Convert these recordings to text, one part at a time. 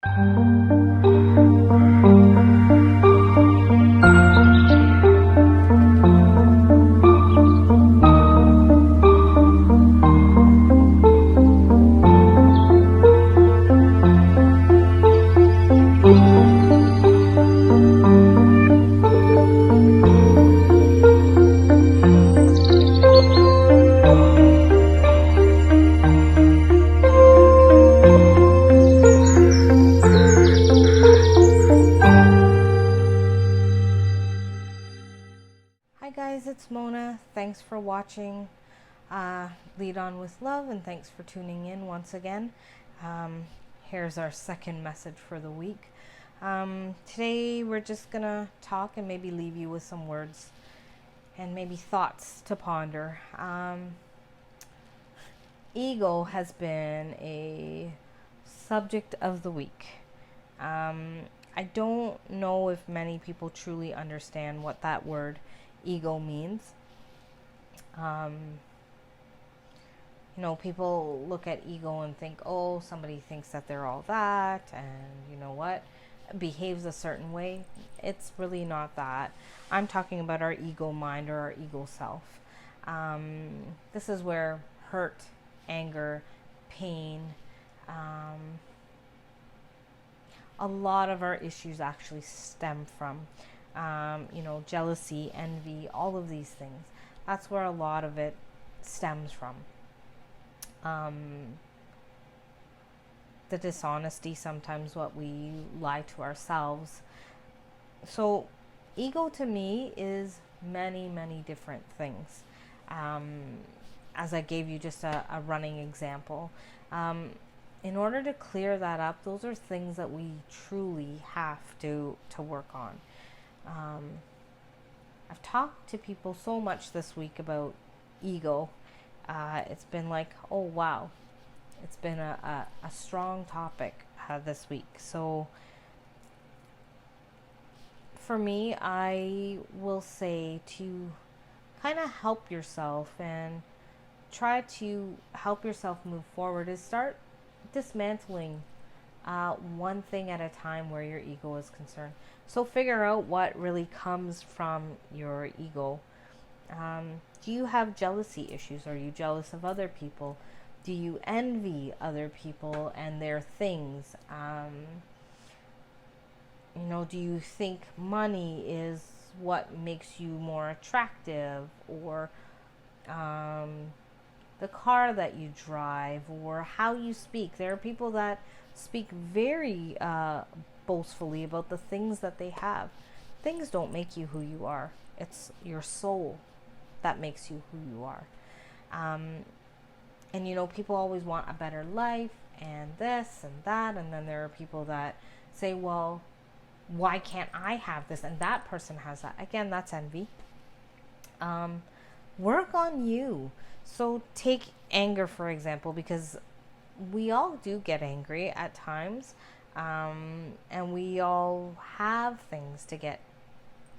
Hi guys, it's Mona. Thanks for watching Lead On With Love, and thanks for tuning in once again. Here's our second message for the week. Today we're just gonna talk and maybe leave you with some words and maybe thoughts to ponder. Ego has been a subject of the week. I don't know if many people truly understand what that word ego means. People look at ego and think, oh, somebody thinks that they're all that, and you know what, behaves a certain way. It's really not that. I'm talking about our ego mind or our ego self. This is where hurt, anger, pain, a lot of our issues actually stem from. Jealousy, envy, all of these things. That's where a lot of it stems from. The dishonesty, sometimes what we lie to ourselves. So ego to me is many, many different things. As I gave you just a running example. In order to clear that up, those are things that we truly have to work on. I've talked to people so much this week about ego. It's been like, oh wow, it's been a strong topic this week. So for me, I will say to kind of help yourself and try to help yourself move forward is start dismantling one thing at a time where your ego is concerned. So figure out what really comes from your ego. Do you have jealousy issues? Are you jealous of other people? Do you envy other people and their things? Do you think money is what makes you more attractive, or the car that you drive, or how you speak? There are people that speak very boastfully about the things that they have. Things don't make you who you are. It's your soul that makes you who you are. People always want a better life and this and that, and then there are people that say, well, why can't I have this and that person has that? Again, that's envy. Work on you. So take anger, for example, because we all do get angry at times, and we all have things to get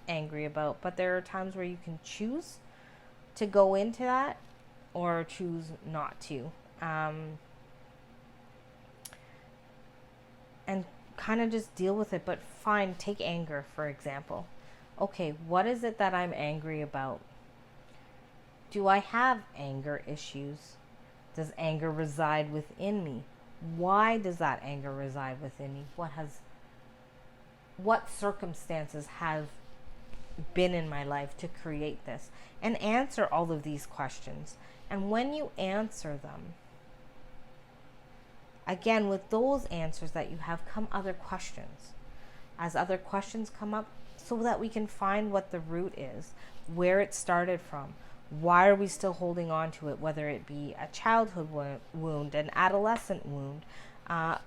angry about, but there are times where you can choose to go into that or choose not to, and kind of just deal with it. But take anger, for example. Okay, what is it that I'm angry about? Do I have anger issues? Does anger reside within me? Why does that anger reside within me? What circumstances have been in my life to create this? And answer all of these questions. And when you answer them, again, with those answers that you have come other questions. As other questions come up, so that we can find what the root is, where it started from. Why are we still holding on to it? Whether it be a childhood wound, an adolescent wound,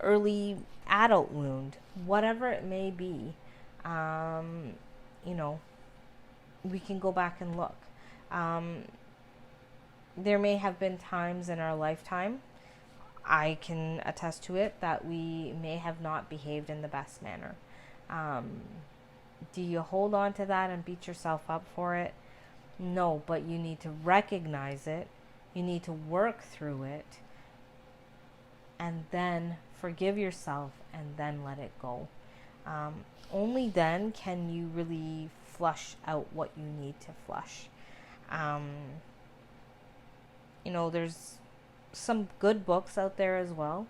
early adult wound, whatever it may be, we can go back and look. There may have been times in our lifetime, I can attest to it, that we may have not behaved in the best manner. Do you hold on to that and beat yourself up for it? No, but you need to recognize it. You need to work through it. and then forgive yourself, and then let it go. Only then can you really flush out what you need to flush. Um, there's some good books out there as well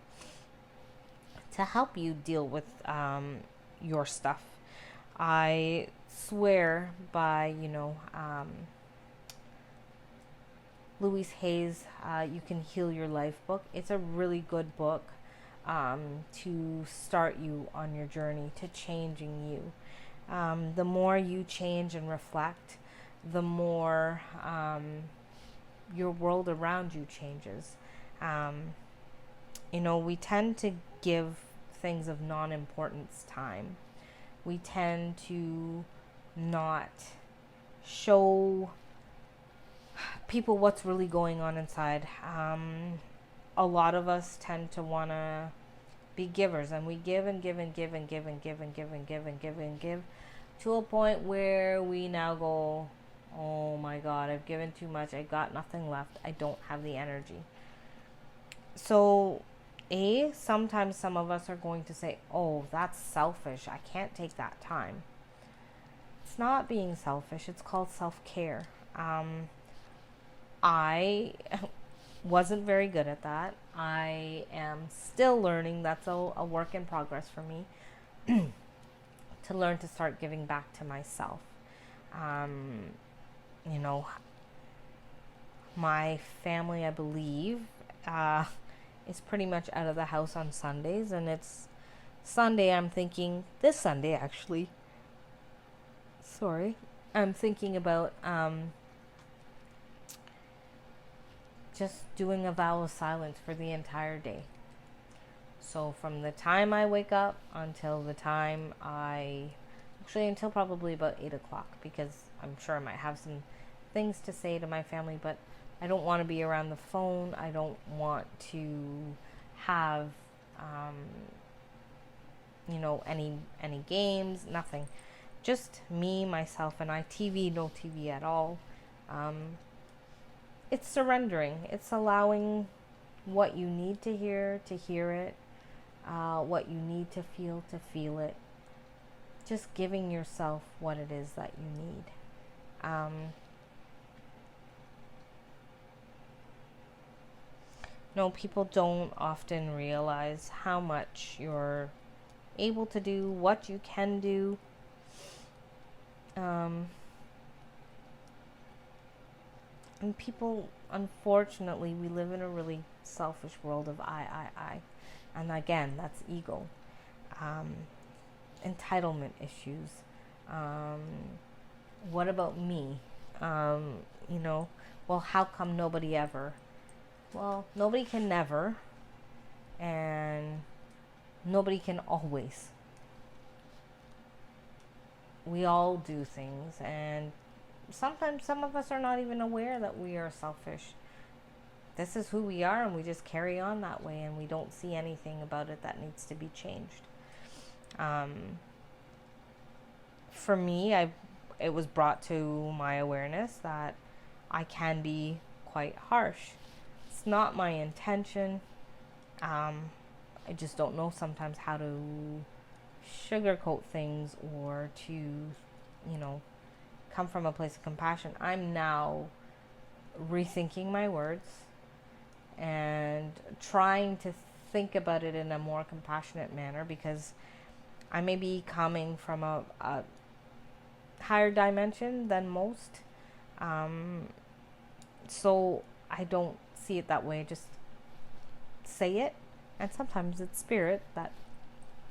to help you deal with your stuff. I swear by, Louise Hay's You Can Heal Your Life book. It's a really good book to start you on your journey to changing you. The more you change and reflect, the more your world around you changes. We tend to give things of non-importance time. We tend to not show people what's really going on inside. A lot of us tend to want to be givers, and we give and give and give and give and give and give and give and give and give to a point where we now go, oh my God, I've given too much. I got nothing left. I don't have the energy. So, sometimes some of us are going to say, oh, that's selfish. I can't take that time. It's not being selfish. It's called self-care. I wasn't very good at that. I am still learning. That's a work in progress for me to learn to start giving back to myself. My family, I believe, is pretty much out of the house on Sundays, and it's Sunday. I'm thinking this Sunday, actually. Sorry. I'm thinking about just doing a vow of silence for the entire day. So from the time I wake up until the time until probably about 8 o'clock, because I'm sure I might have some things to say to my family, but I don't want to be around the phone. I don't want to have, any games, nothing. Just me, myself, and I. TV, no TV at all. It's surrendering. It's allowing what you need to hear it, what you need to feel it. Just giving yourself what it is that you need. People don't often realize how much you're able to do, what you can do. And people, unfortunately, we live in a really selfish world of I. And again, that's ego. Entitlement issues. What about me? Well, how come nobody ever? Well, nobody can never, and nobody can always. We all do things, and sometimes some of us are not even aware that we are selfish. This is who we are, and we just carry on that way, and we don't see anything about it that needs to be changed. For me, it was brought to my awareness that I can be quite harsh. It's not my intention. I just don't know sometimes how to sugarcoat things or to, come from a place of compassion. I'm now rethinking my words and trying to think about it in a more compassionate manner, because I may be coming from a higher dimension than most. So I don't see it that way. Just say it, and sometimes it's spirit that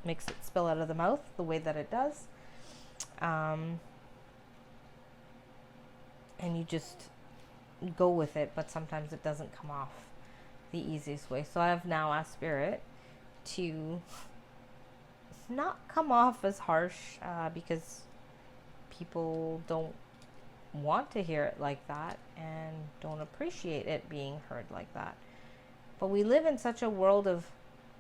makes it spill out of the mouth the way that it does. And you just go with it, but sometimes it doesn't come off the easiest way. So I've now asked spirit to not come off as harsh, because people don't want to hear it like that and don't appreciate it being heard like that. But we live in such a world of,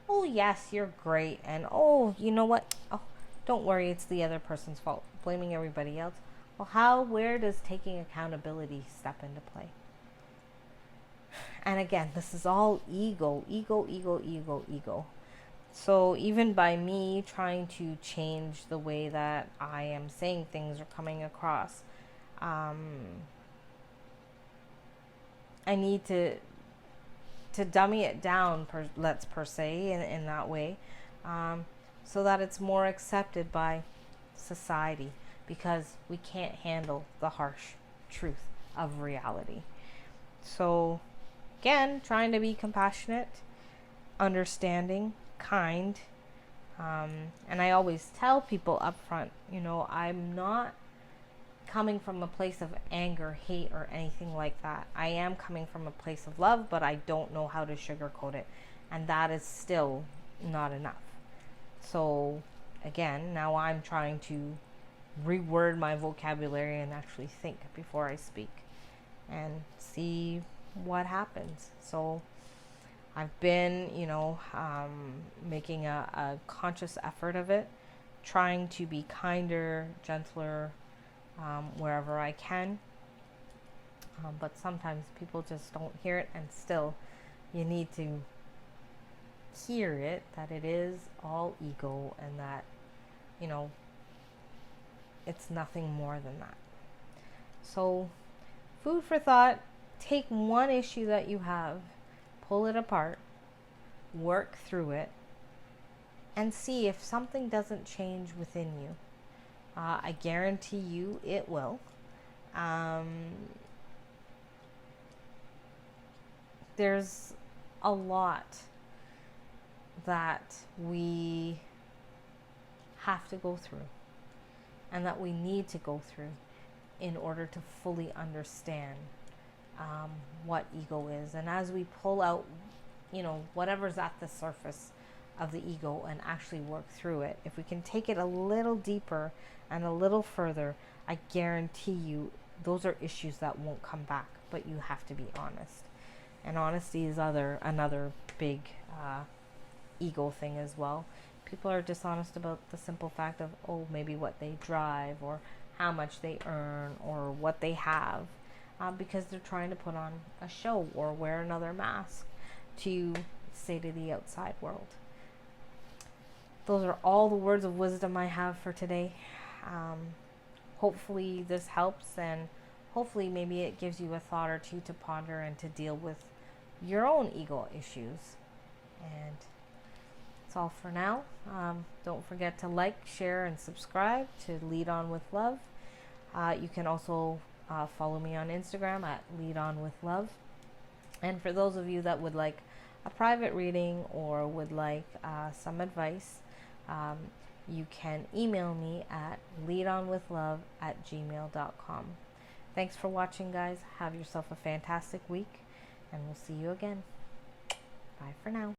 oh yes, you're great, and oh, you know what, oh, don't worry, it's the other person's fault, blaming everybody else. Well, where does taking accountability step into play? And again, this is all ego, ego, ego, ego, ego. So even by me trying to change the way that I am saying things or coming across, I need to dummy it down, per se, in that way, so that it's more accepted by society, because we can't handle the harsh truth of reality. So again, trying to be compassionate, understanding, kind, and I always tell people up front, I'm not coming from a place of anger, hate, or anything like that. I am coming from a place of love, but I don't know how to sugarcoat it, and that is still not enough. So again, now I'm trying to reword my vocabulary and actually think before I speak and see what happens. So I've been, making a conscious effort of it, trying to be kinder, gentler, wherever I can. But sometimes people just don't hear it, and still you need to hear it, that it is all ego, and that, it's nothing more than that. So, food for thought. Take one issue that you have, pull it apart, work through it, and see if something doesn't change within you. I guarantee you it will. There's a lot that we have to go through, and that we need to go through in order to fully understand what ego is. And as we pull out, whatever's at the surface of the ego and actually work through it, if we can take it a little deeper and a little further, I guarantee you those are issues that won't come back. But you have to be honest, and honesty is another big ego thing as well. People are dishonest about the simple fact of, maybe what they drive, or how much they earn, or what they have, because they're trying to put on a show or wear another mask to say to the outside world. Those are all the words of wisdom I have for today. Hopefully this helps, and hopefully maybe it gives you a thought or two to ponder and to deal with your own ego issues. And that's all for now. Don't forget to like, share, and subscribe to Lead On With Love. You can also follow me on Instagram at Lead On With Love. And for those of you that would like a private reading or would like some advice, you can email me at leadonwithlove@gmail.com. Thanks for watching, guys. Have yourself a fantastic week, and we'll see you again. Bye for now.